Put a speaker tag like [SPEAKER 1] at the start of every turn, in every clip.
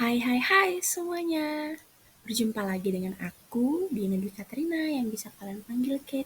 [SPEAKER 1] Hai semuanya. Berjumpa lagi dengan aku, Dina Dwi Katrina yang bisa kalian panggil Kate.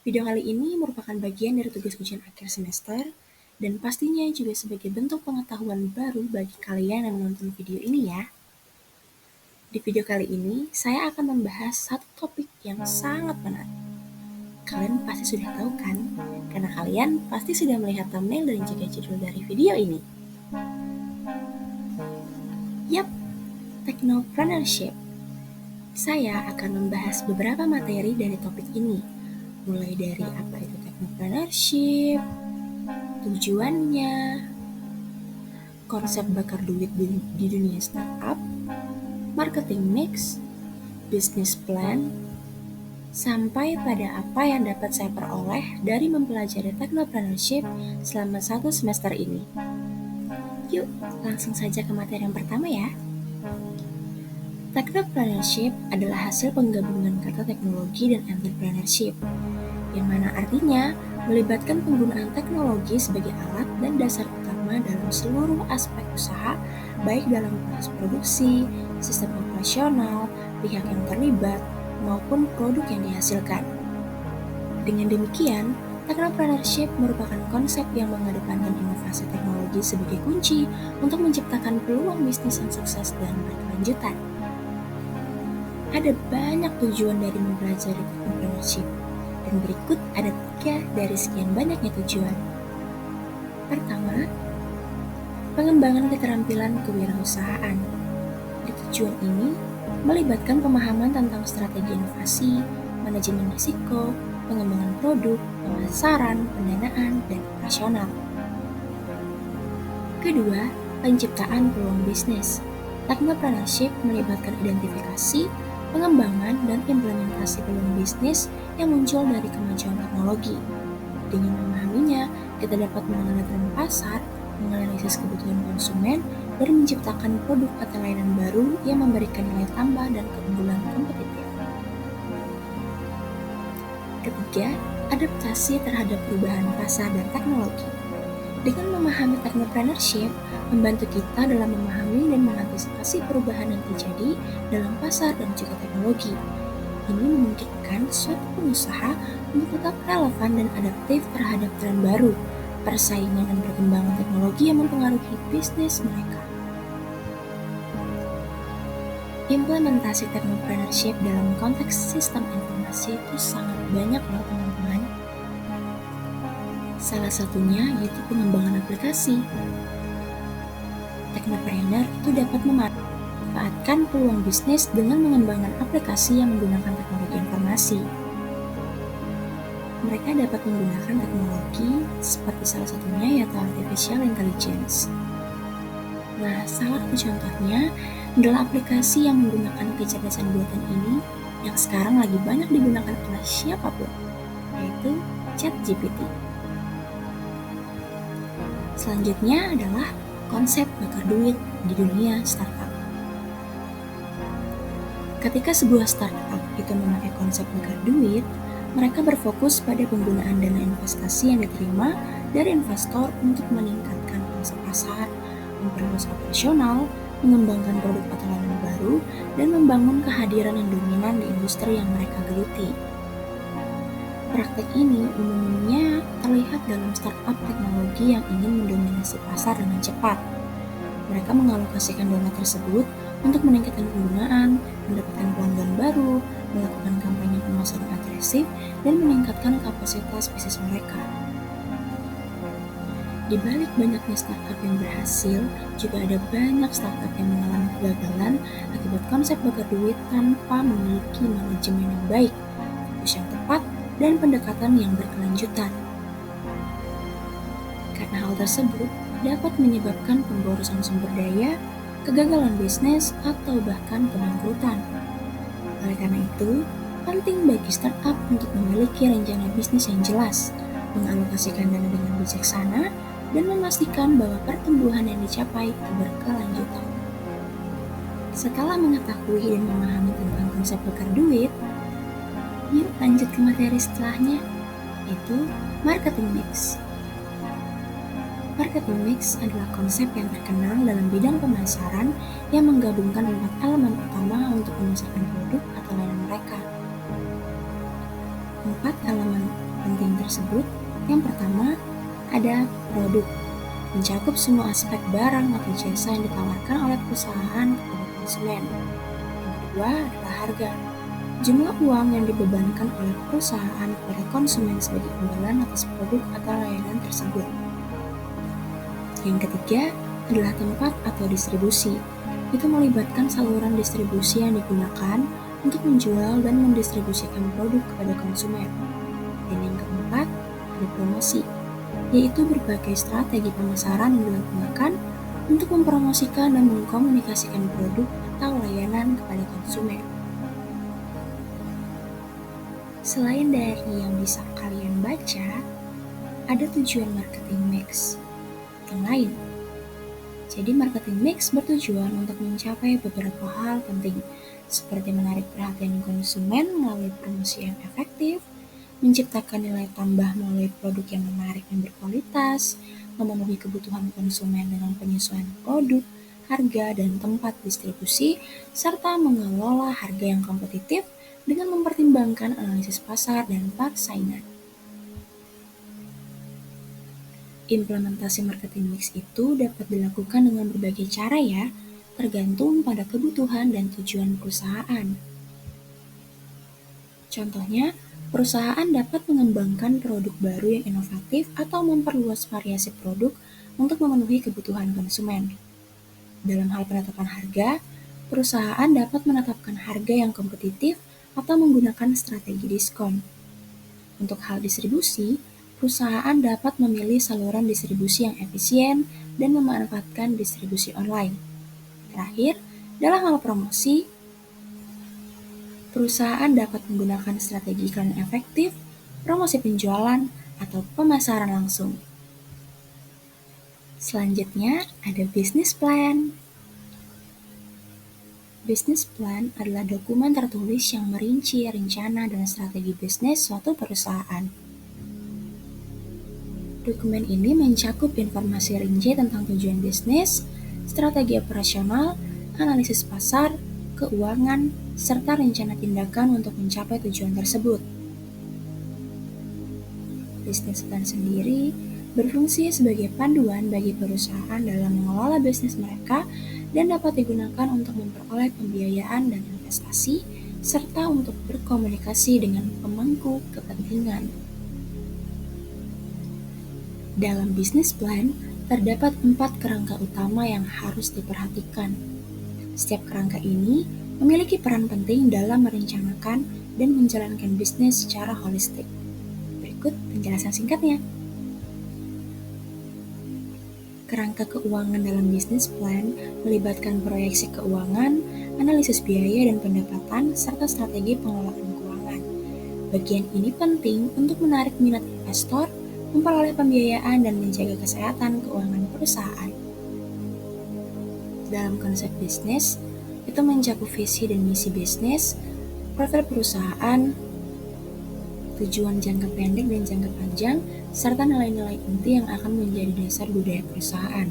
[SPEAKER 1] Video kali ini merupakan bagian dari tugas ujian akhir semester dan pastinya juga sebagai bentuk pengetahuan baru bagi kalian yang menonton video ini ya. Di video kali ini, saya akan membahas satu topik yang sangat menarik. Kalian pasti sudah tahu kan? Karena kalian pasti sudah melihat thumbnail dan juga judul dari video ini. Yap, Technopreneurship. Saya akan membahas beberapa materi dari topik ini, mulai dari apa itu technopreneurship, tujuannya, konsep bakar duit di dunia startup, marketing mix, business plan, sampai pada apa yang dapat saya peroleh dari mempelajari technopreneurship selama 1 semester ini. Yuk, langsung saja ke materi yang pertama ya. Technopreneurship adalah hasil penggabungan kata teknologi dan entrepreneurship, yang mana artinya melibatkan penggunaan teknologi sebagai alat dan dasar utama dalam seluruh aspek usaha, baik dalam proses produksi, sistem operasional, pihak yang terlibat, maupun produk yang dihasilkan. Dengan demikian, technopreneurship merupakan konsep yang mengedepankan inovasi teknologi sebagai kunci untuk menciptakan peluang bisnis yang sukses dan berkelanjutan. Ada banyak tujuan dari mempelajari technopreneurship, dan berikut ada 3 dari sekian banyaknya tujuan. Pertama, pengembangan keterampilan kewirausahaan. Di tujuan ini melibatkan pemahaman tentang strategi inovasi, manajemen risiko, pengembangan produk, pemasaran, pendanaan, dan operasional. Kedua, penciptaan peluang bisnis. Technopreneurship melibatkan identifikasi, pengembangan, dan implementasi peluang bisnis yang muncul dari kemajuan teknologi. Dengan memahaminya, kita dapat mengenali tren pasar, menganalisis kebutuhan konsumen, dan menciptakan produk atau layanan baru yang memberikan nilai tambah dan keunggulan kompetitif. Ketiga, adaptasi terhadap perubahan pasar dan teknologi. Dengan memahami technopreneurship, membantu kita dalam memahami dan mengantisipasi perubahan yang terjadi dalam pasar dan juga teknologi. Ini memungkinkan suatu pengusaha untuk tetap relevan dan adaptif terhadap tren baru, persaingan dan perkembangan teknologi yang mempengaruhi bisnis mereka. Implementasi technopreneurship dalam konteks sistem informasi itu sangat banyak loh teman-teman. Salah satunya yaitu pengembangan aplikasi. Technopreneur itu dapat memanfaatkan peluang bisnis dengan mengembangkan aplikasi yang menggunakan teknologi informasi. Mereka dapat menggunakan teknologi seperti salah satunya yaitu artificial intelligence. Nah, salah satu contohnya adalah aplikasi yang menggunakan kecerdasan buatan ini yang sekarang lagi banyak digunakan oleh siapapun, yaitu ChatGPT. Selanjutnya adalah konsep bakar duit di dunia startup. Ketika sebuah startup itu memakai konsep bakar duit, mereka berfokus pada penggunaan dana investasi yang diterima dari investor untuk meningkatkan pangsa pasar, memperluas operasional, mengembangkan produk atau layanan baru, dan membangun kehadiran yang dominan di industri yang mereka geluti. Praktek ini umumnya terlihat dalam startup teknologi yang ingin mendominasi pasar dengan cepat. Mereka mengalokasikan dana tersebut untuk meningkatkan penggunaan, mendapatkan pelanggan baru, melakukan kampanye pemasaran agresif, dan meningkatkan kapasitas bisnis mereka. Di balik banyaknya startup yang berhasil, juga ada banyak startup yang mengalami kegagalan akibat konsep bakar duit tanpa memiliki manajemen yang baik, fokus yang tepat, dan pendekatan yang berkelanjutan. Karena hal tersebut dapat menyebabkan pemborosan sumber daya, kegagalan bisnis, atau bahkan kebangkrutan. Oleh karena itu, penting bagi startup untuk memiliki rencana bisnis yang jelas, mengalokasikan dana dengan bijaksana, dan memastikan bahwa pertumbuhan yang dicapai itu berkelanjutan. Setelah mengetahui dan memahami tentang konsep bakar duit, yuk lanjut ke materi setelahnya, yaitu marketing mix. Marketing mix adalah konsep yang terkenal dalam bidang pemasaran yang menggabungkan 4 elemen utama untuk memasarkan produk atau layanan mereka. 4 elemen penting tersebut, yang pertama ada produk, mencakup semua aspek barang atau jasa yang ditawarkan oleh perusahaan kepada konsumen. Yang kedua adalah harga, jumlah uang yang dibebankan oleh perusahaan kepada konsumen sebagai imbalan atas produk atau layanan tersebut. Yang ketiga adalah tempat atau distribusi. Itu melibatkan saluran distribusi yang digunakan untuk menjual dan mendistribusikan produk kepada konsumen. Dan yang keempat ada promosi, yaitu berbagai strategi pemasaran yang digunakan untuk mempromosikan dan mengkomunikasikan produk atau layanan kepada konsumen. Selain dari yang bisa kalian baca, ada tujuan marketing mix yang lain. Jadi marketing mix bertujuan untuk mencapai beberapa hal penting, seperti menarik perhatian konsumen melalui promosi yang efektif, menciptakan nilai tambah melalui produk yang menarik dan berkualitas, memenuhi kebutuhan konsumen dengan penyesuaian produk, harga, dan tempat distribusi, serta mengelola harga yang kompetitif dengan mempertimbangkan analisis pasar dan persaingan. Implementasi marketing mix itu dapat dilakukan dengan berbagai cara ya, tergantung pada kebutuhan dan tujuan perusahaan. Contohnya, perusahaan dapat mengembangkan produk baru yang inovatif atau memperluas variasi produk untuk memenuhi kebutuhan konsumen. Dalam hal penetapan harga, perusahaan dapat menetapkan harga yang kompetitif atau menggunakan strategi diskon. Untuk hal distribusi, perusahaan dapat memilih saluran distribusi yang efisien dan memanfaatkan distribusi online. Terakhir, dalam hal promosi, perusahaan dapat menggunakan strategi iklan efektif, promosi penjualan, atau pemasaran langsung. Selanjutnya, ada business plan. Business plan adalah dokumen tertulis yang merinci rencana dan strategi bisnis suatu perusahaan. Dokumen ini mencakup informasi rinci tentang tujuan bisnis, strategi operasional, analisis pasar, keuangan, serta rencana tindakan untuk mencapai tujuan tersebut. Business plan sendiri berfungsi sebagai panduan bagi perusahaan dalam mengelola bisnis mereka dan dapat digunakan untuk memperoleh pembiayaan dan investasi, serta untuk berkomunikasi dengan pemangku kepentingan. Dalam bisnis plan, terdapat 4 kerangka utama yang harus diperhatikan. Setiap kerangka ini memiliki peran penting dalam merencanakan dan menjalankan bisnis secara holistik. Berikut penjelasan singkatnya. Kerangka keuangan dalam bisnis plan melibatkan proyeksi keuangan, analisis biaya dan pendapatan, serta strategi pengelolaan keuangan. Bagian ini penting untuk menarik minat investor, memperoleh pembiayaan, dan menjaga kesehatan keuangan perusahaan. Dalam konsep bisnis, itu mencakup visi dan misi bisnis, profil perusahaan, tujuan jangka pendek dan jangka panjang, serta nilai-nilai inti yang akan menjadi dasar budaya perusahaan.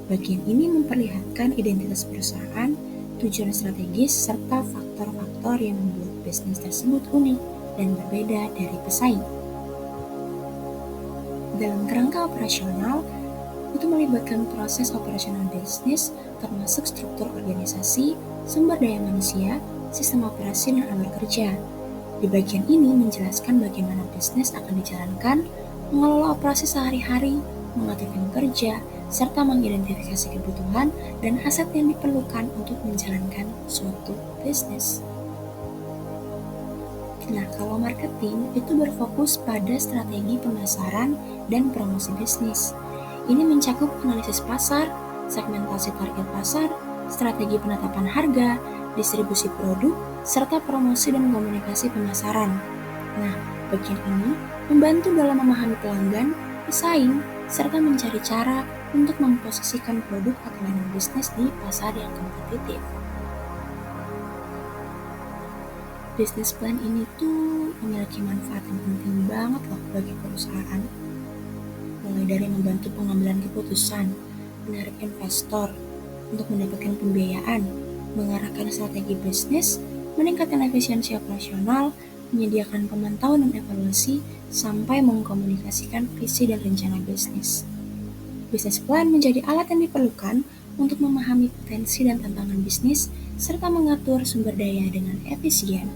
[SPEAKER 1] Bagian ini memperlihatkan identitas perusahaan, tujuan strategis, serta faktor-faktor yang membuat bisnis tersebut unik dan berbeda dari pesaing. Dalam kerangka operasional, itu melibatkan proses operasional bisnis termasuk struktur organisasi, sumber daya manusia, sistem operasi, dan alur kerja. Di bagian ini menjelaskan bagaimana bisnis akan dijalankan, mengelola operasi sehari-hari, mengatur jam kerja, serta mengidentifikasi kebutuhan dan aset yang diperlukan untuk menjalankan suatu bisnis. Nah, kalau marketing itu berfokus pada strategi pemasaran dan promosi bisnis. Ini mencakup analisis pasar, segmentasi target pasar, strategi penetapan harga, distribusi produk, serta promosi dan komunikasi pemasaran. Nah, bagian ini membantu dalam memahami pelanggan, pesaing, serta mencari cara untuk memposisikan produk atau layanan bisnis di pasar yang kompetitif. Business plan ini tuh memiliki manfaat yang penting banget loh bagi perusahaan. mulai dari membantu pengambilan keputusan, menarik investor untuk mendapatkan pembiayaan, mengarahkan strategi bisnis, meningkatkan efisiensi operasional, menyediakan pemantauan dan evaluasi, sampai mengkomunikasikan visi dan rencana bisnis. Bisnis plan menjadi alat yang diperlukan untuk memahami potensi dan tantangan bisnis, serta mengatur sumber daya dengan efisien.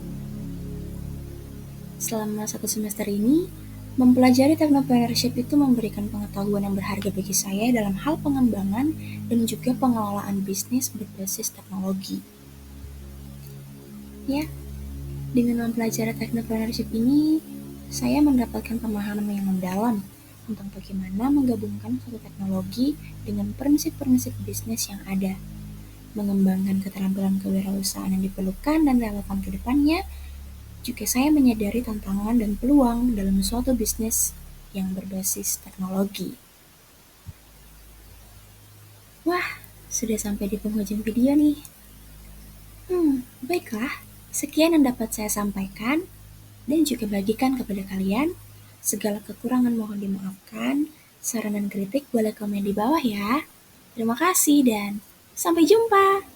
[SPEAKER 1] Selama 1 semester ini, mempelajari technopreneurship itu memberikan pengetahuan yang berharga bagi saya dalam hal pengembangan dan juga pengelolaan bisnis berbasis teknologi. Ya, dengan mempelajari technopreneurship ini, saya mendapatkan pemahaman yang mendalam tentang bagaimana menggabungkan suatu teknologi dengan prinsip-prinsip bisnis yang ada, mengembangkan keterampilan kewirausahaan yang diperlukan dan relevan ke depannya. Juga saya menyadari tantangan dan peluang dalam suatu bisnis yang berbasis teknologi. Wah, sudah sampai di penghujung video nih. Baiklah. Sekian yang dapat saya sampaikan dan juga bagikan kepada kalian. Segala kekurangan mohon dimaafkan. Saran dan kritik boleh komen di bawah ya. Terima kasih dan sampai jumpa.